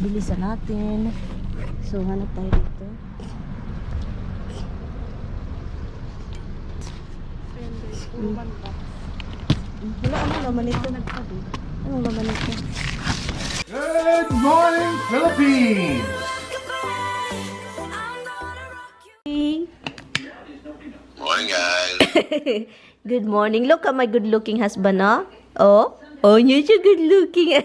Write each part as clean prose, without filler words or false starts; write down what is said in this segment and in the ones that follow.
Bilisan natin. So, hanap tayo dito. Wala, ano naman ito? Anong naman ito? Good morning, Philippines! Morning, guys. Good morning. Look at my good-looking husband, no? Oh? Oh, you're so good-looking.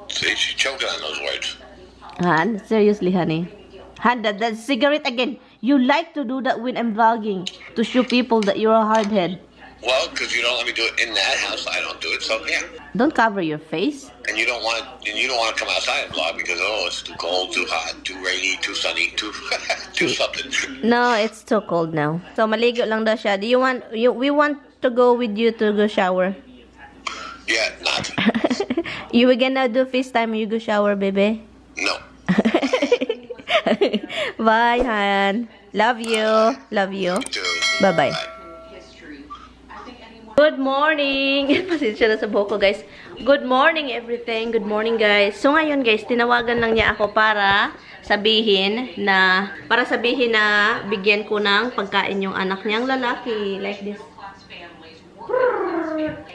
See, she's choking on those words. Han, seriously, honey. Han, that's cigarette again. You like to do that when I'm vlogging. To show people that you're a hardhead. Well, because you don't let me do it in that house, I don't do it. So yeah, Don't cover your face. and you don't want to come outside and vlog because it's too cold, too hot, too rainy, too sunny, too too something. No, it's too cold now. So, maligo lang daw siya. We want to go with you to go shower. Yeah, not. You were gonna do FaceTime when you go shower, baby? No. Bye, Han. Love you. Love you. Too. Bye-bye. Good morning! Pasensya na sa buhok ko, guys. Good morning, everything. Good morning, guys. So, ngayon, guys, tinawagan lang niya ako para sabihin na bigyan ko ng pagkain yung anak niyang lalaki. Like this.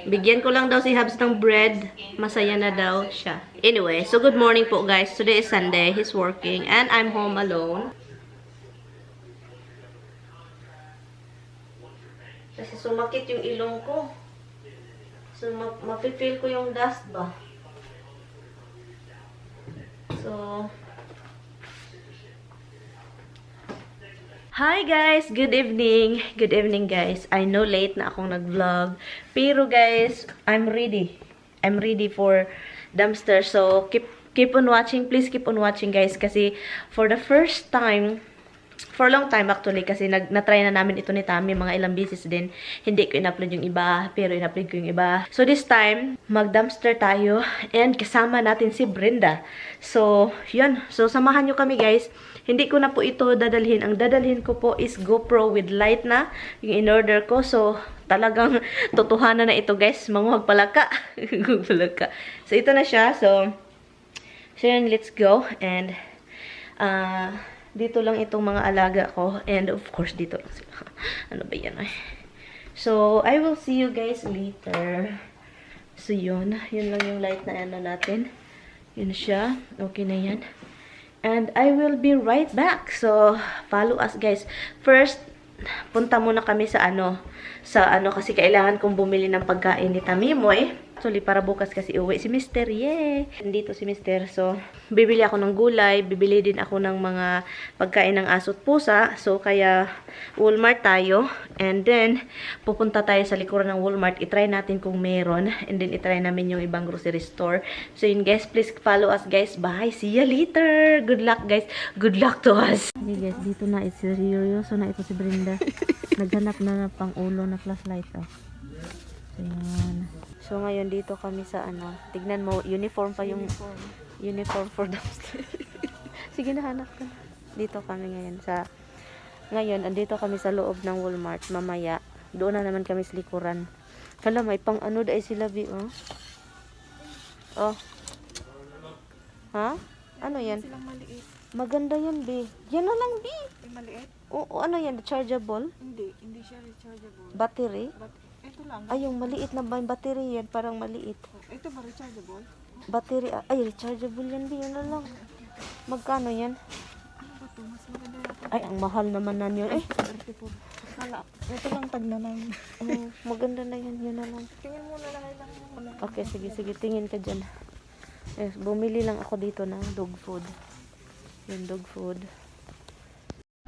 Bigyan ko lang daw si Habs ng bread. Masaya na daw siya. Anyway, so good morning po, guys. Today is Sunday. He's working and I'm home alone. Kasi sumakit yung ilong ko. So, mapipil ko yung dust ba? So, hi guys! Good evening! Good evening, guys. I know late na akong nag-vlog. Pero guys, I'm ready. I'm ready for dumpster. So, keep on watching. Please keep on watching, guys. Kasi for the first time, for a long time actually, kasi na-try na namin ito ni Tami, mga ilang beses din. Hindi ko in-upload yung iba, pero in-upload ko yung iba. So this time, mag-dumpster tayo, and kasama natin si Brenda. So, yun. So, samahan nyo kami, guys. Hindi ko na po ito dadalhin. Ang dadalhin ko po is GoPro with light na, yung in-order ko. So, talagang totohanan na ito, guys. Manguhag palaka. Palaka. So, ito na siya. So yun, let's go. And, dito lang itong mga alaga ko. And of course, dito lang sila. Ano ba yan eh? So, I will see you guys later. So, yun. Yun lang yung light na ano natin. Yun siya. Okay na yan. And I will be right back. So, follow us guys. First, punta muna kami sa ano kasi kailangan kong bumili ng pagkain ni Tamimoy. Actually, para bukas kasi uwi si Mister. Yay! Nandito si Mister. So, bibili ako ng gulay. Bibili din ako ng mga pagkain ng aso at pusa. So, kaya Walmart tayo. And then, pupunta tayo sa likuran ng Walmart. I-try natin kung meron. And then, i-try namin yung ibang grocery store. So, yun guys. Please follow us guys. Bye! See you later! Good luck guys. Good luck to us! Okay guys, dito na. It's seryoso na ito si Brenda. Naghanap na pang ulo na flashlight. Oh. So, yan. So, ngayon dito kami sa ano. Tignan mo, uniform pa yung uniform for dumpster. Sige na, hanap ka na. Dito kami ngayon ngayon, andito kami sa loob ng Walmart. Mamaya, doon na naman kami sa likuran. Hala, may pang ano dahil sila, Bi, oh. Oh. Ha? Ano yan? Maganda yan, Bi. Yan na lang, Bi. Maliit? Oo, ano yan? Rechargeable? Hindi siya rechargeable. Battery? Ito lang. Ay, yung maliit na ba yung battery yan? Parang maliit. Ito ba rechargeable? Battery, ay, rechargeable yan, Bi. Yun na lang. Magkano yan? Ano ba ito? Mas maganda yata. Ay, ang mahal naman na yun. Eh, 34. Kala, ito lang tagna ng... maganda na yan. Yun na lang. Tingin muna lang lang. Okay, sige, tingin ka dyan. Eh, bumili lang ako dito ng dog food. Yung dog food.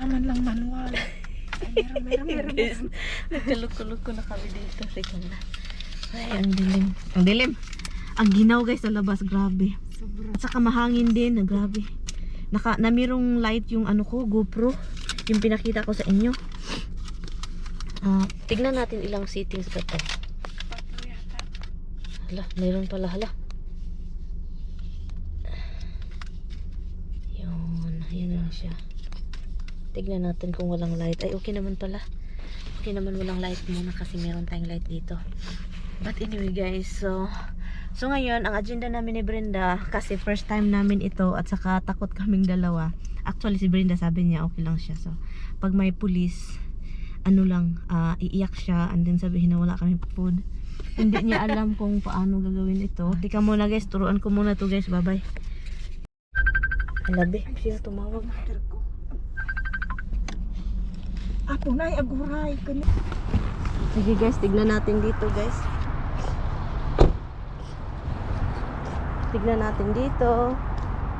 Naman lang manual. Meron. Nagkaluk-kuluk na kami dito. Sige na. Ay, ang dilim. Ang dilim. Ang ginaw guys sa labas. Grabe. At saka mahangin din. Grabe. Namirong light yung ano ko, GoPro. Yung pinakita ko sa inyo. Tignan natin ilang settings ba ito. Hala, mayroon pala. Hala. Yun lang siya. Tignan natin kung walang light. Ay, okay naman pala. Okay naman walang light muna kasi meron tayong light dito. But anyway guys, so ngayon, ang agenda namin ni Brenda, kasi first time namin ito at saka takot kaming dalawa. Actually si Brenda sabi niya okay lang siya. So pag may pulis, ano lang, iiyak siya and then sabihin na wala kaming food. Hindi niya alam kung paano gagawin ito. Tika muna guys, turuan ko muna to guys. Bye bye. Labi, siya tumawag. Apo na, aguray. Sige guys, tignan natin dito guys. Tignan natin dito.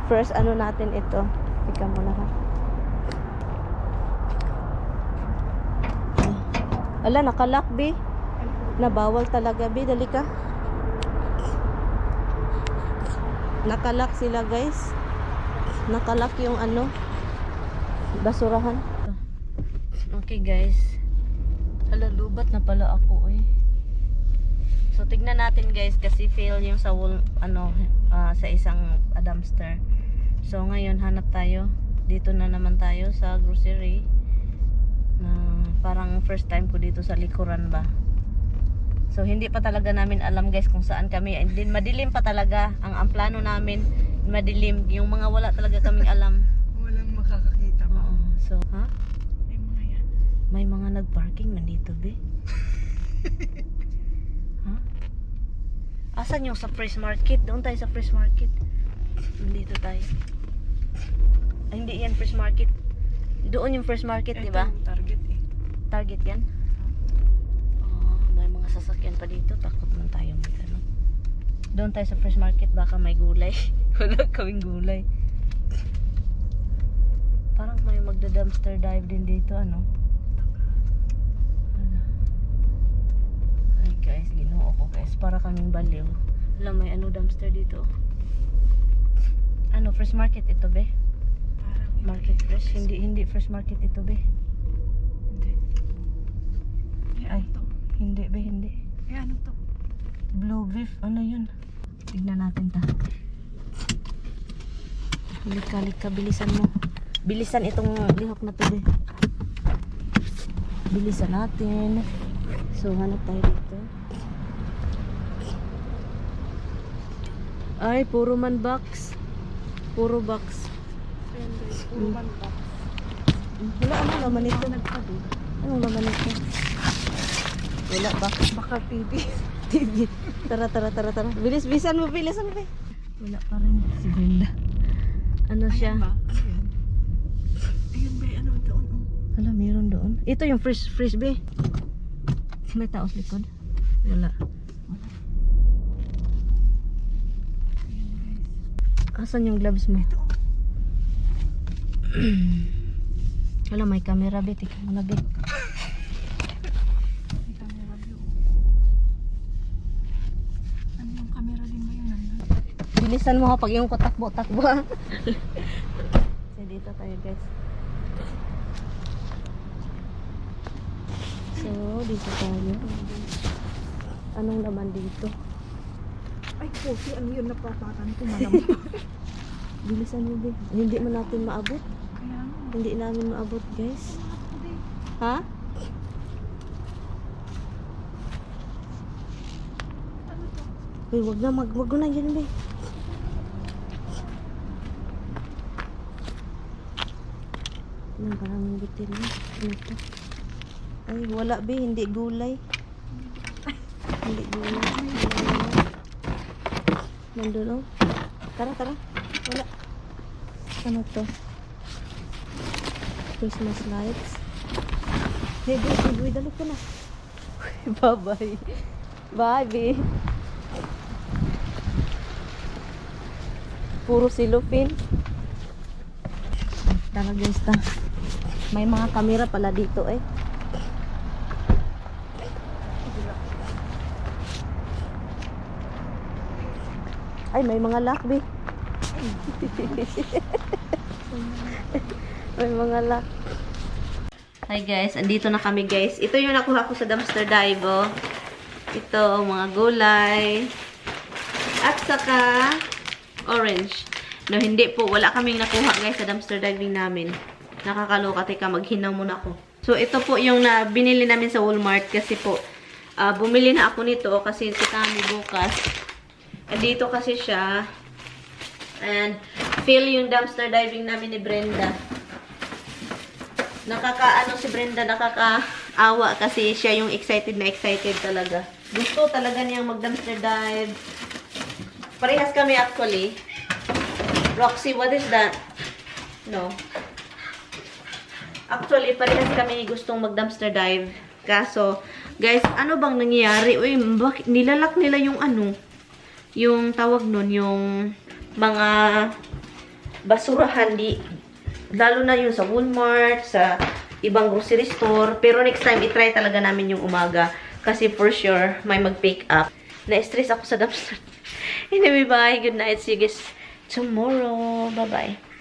First, ano natin ito. Tika muna ha. Ala, nakalock B. Nabawal talaga B. Dali ka. Nakalock sila guys. Nakalock yung ano, basurahan. Okay guys. Hala, lubat na pala ako eh. So tignan natin guys kasi fail yung sa wall, ano, sa isang dumpster. So ngayon hanap tayo. Dito na naman tayo sa grocery. Parang first time ko dito sa likuran ba. So hindi pa talaga namin alam guys kung saan kami. And then madilim pa talaga. Ang plano namin madilim. Yung mga wala talaga kaming alam. Walang makakakita ba? So, ha? May mga yan. May mga nag-parking man dito, be. Ha? Asan yung sa fresh market? Doon tayo sa fresh market. Dito tayo. Ay, hindi yan fresh market. Doon yung fresh market, di ba? Target eh. Target yan? May mga sasakyan pa dito. Takot man tayo ano. Doon tayo sa fresh market. Baka may gulay. Wala kaming gulay. Parang may magda-dumpster dive din dito, ano? Ay guys, ginoo ko guys. Para kaming baliw. Wala, may ano dumpster dito. Ano, fresh market ito, be? Parang Market fresh? Hindi fresh market ito, be? hindi. Ay, Ano to? hindi, be, hindi. Ano to? Blue beef, ano yun? Tignan natin ta. Lika, bilisan mo. Bilisan itong lihok na to, be. Bilisan natin. So, hanap tayo dito. Ay, puro man box. Puro box. Ayan guys, puro man pa. Wala, anong laman ito? Nagpado. Anong laman ito? Wala ba? Baka TV. TV. Tara. Bilisan mo, be. Wala pa rin si Brenda. Ano siya? Ayan ba? Ayan. Ayan ba? Ano doon? Wala, meron doon. Ito yung fresh be. May tao sa likod. Wala. Asan yung gloves mo? Ito. Wala, may camera, be. Tika mo na, be. May camera view. Ano yung camera din ba yun? Nandun? Bilisan mo ha pag yung takbo ha. So, dito tayo guys. So, dito tayo. Anong laman dito? Ay, kofi. Ano yun? Napapatan ko. Malamang. Bilisan mo, be. Hindi mo natin maabot. Kaya nga. Hindi namin maabot, guys. Hindi. Ha? Ano to? Uy, wag mo na yan, be. Ano, parang bitin mo. Ano to? Ay, wala, be. Hindi gulay. Hindi gulay. Nandun, oh. Tara. Wala. Ano to? Christmas lights. Hey, be. Dali ka na. Bye-bye. Bye, be. Puro silupin. Tara guys, ta. May mga kamera pala dito eh. Ay, may mga lock, be. May mga lock. Hi guys, andito na kami guys. Ito yung nakuha ko sa dumpster dive, oh. Ito, mga gulay. At saka orange. No, hindi po. Wala kaming nakuha guys sa dumpster diving namin. Nakakaloka. Teka, maghinaw muna ako. So, ito po yung binili namin sa Walmart kasi po bumili na ako nito kasi si Tami bukas. Dito kasi siya. And feel yung dumpster diving namin ni Brenda. Nakakaano si Brenda, nakakaawa kasi siya yung excited na excited talaga. Gusto talaga niyang mag-dumpster dive. Parehas kami actually. Roxy, what is that? No. Actually, parehas kami gustong mag-dumpster dive. Kaso, guys, ano bang nangyayari? Uy, nilalak nila yung ano, yung tawag nun, yung mga basurahan, lalo na yung sa Walmart, sa ibang grocery store. Pero next time, itry talaga namin yung umaga. Kasi for sure, may mag-pick up. Na-stress ako sa dumpster. Anyway, bye. Good night. See you guys tomorrow. Bye-bye.